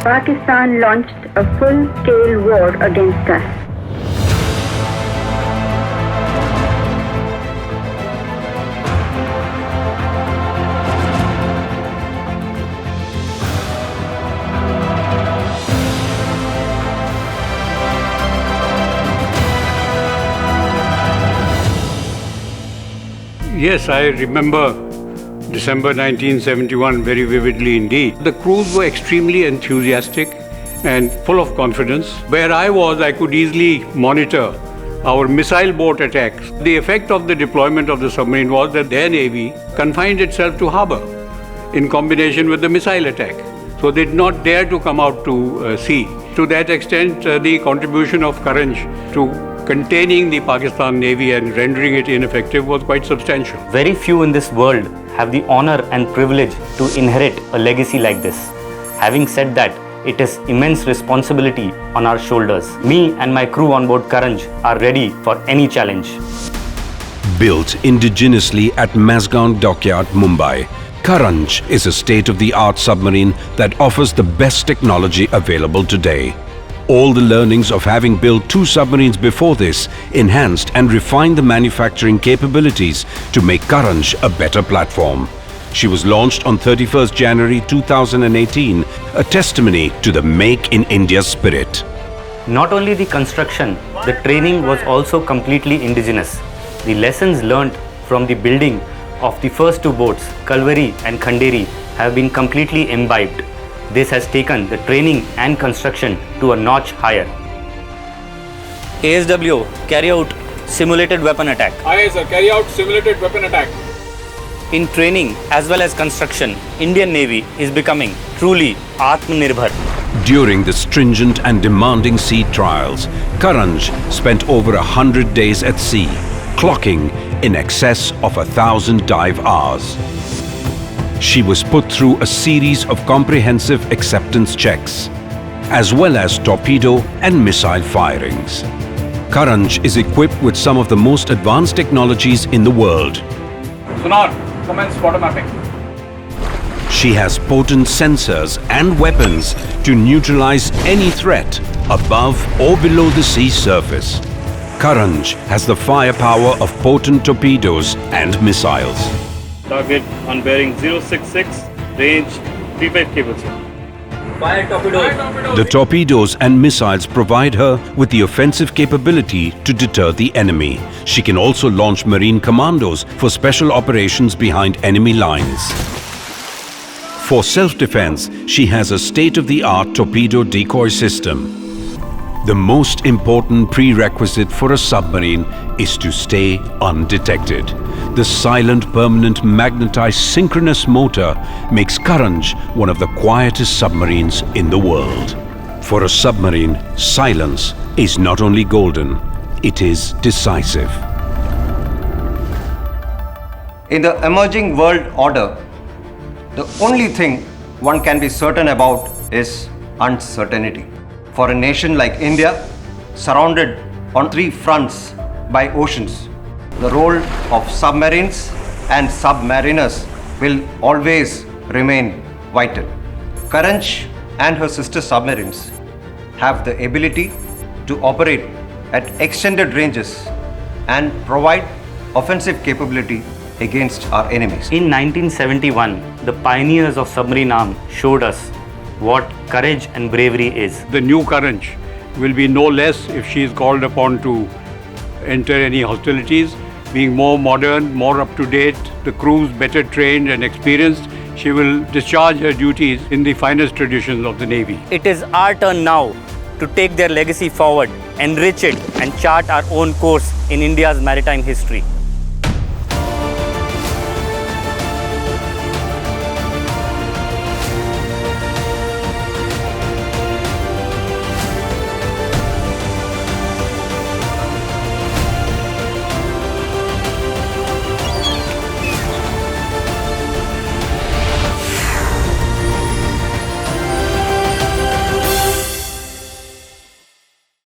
Pakistan launched a full-scale war against us. Yes, I remember December 1971 very vividly indeed. The crews were extremely enthusiastic and full of confidence. Where I was, I could easily monitor our missile boat attacks. The effect of the deployment of the submarine was that their navy confined itself to harbour in combination with the missile attack. So they did not dare to come out to sea. To that extent, the contribution of Karanj to containing the Pakistan Navy and rendering it ineffective was quite substantial. Very few in this world have the honor and privilege to inherit a legacy like this. Having said that, it is immense responsibility on our shoulders. Me and my crew on board Karanj are ready for any challenge. Built indigenously at Mazgaon Dockyard, Mumbai, Karanj is a state-of-the-art submarine that offers the best technology available today. All the learnings of having built 2 submarines before this enhanced and refined the manufacturing capabilities to make Karanj a better platform. She was launched on 31st January 2018, a testimony to the Make in India spirit. Not only the construction, the training was also completely indigenous. The lessons learnt from the building of the first 2 boats, Kalvari and Khanderi, have been completely imbibed. This has taken the training and construction to a notch higher. ASW, carry out simulated weapon attack. Aye sir, carry out simulated weapon attack. In training as well as construction, Indian Navy is becoming truly Atmanirbhar. During the stringent and demanding sea trials, Karanj spent over 100 days at sea, clocking in excess of 1,000 dive hours. She was put through a series of comprehensive acceptance checks, as well as torpedo and missile firings. Karanj is equipped with some of the most advanced technologies in the world. Sonar, commence water mapping. She has potent sensors and weapons to neutralize any threat above or below the sea surface. Karanj has the firepower of potent torpedoes and missiles. Target on bearing 066, range 35 cables. Fire torpedoes. The torpedoes and missiles provide her with the offensive capability to deter the enemy. She can also launch marine commandos for special operations behind enemy lines. For self-defense, she has a state-of-the-art torpedo decoy system. The most important prerequisite for a submarine is to stay undetected. The silent, permanent, magnetized synchronous motor makes Karanj one of the quietest submarines in the world. For a submarine, silence is not only golden, it is decisive. In the emerging world order, the only thing one can be certain about is uncertainty. For a nation like India, surrounded on 3 fronts by oceans, the role of submarines and submariners will always remain vital. Karanj and her sister submarines have the ability to operate at extended ranges and provide offensive capability against our enemies. In 1971, the pioneers of submarine arm showed us what courage and bravery is. The new Karanj will be no less if she is called upon to enter any hostilities. Being more modern, more up to date, the crews better trained and experienced, she will discharge her duties in the finest traditions of the Navy. It is our turn now to take their legacy forward, enrich it and chart our own course in India's maritime history.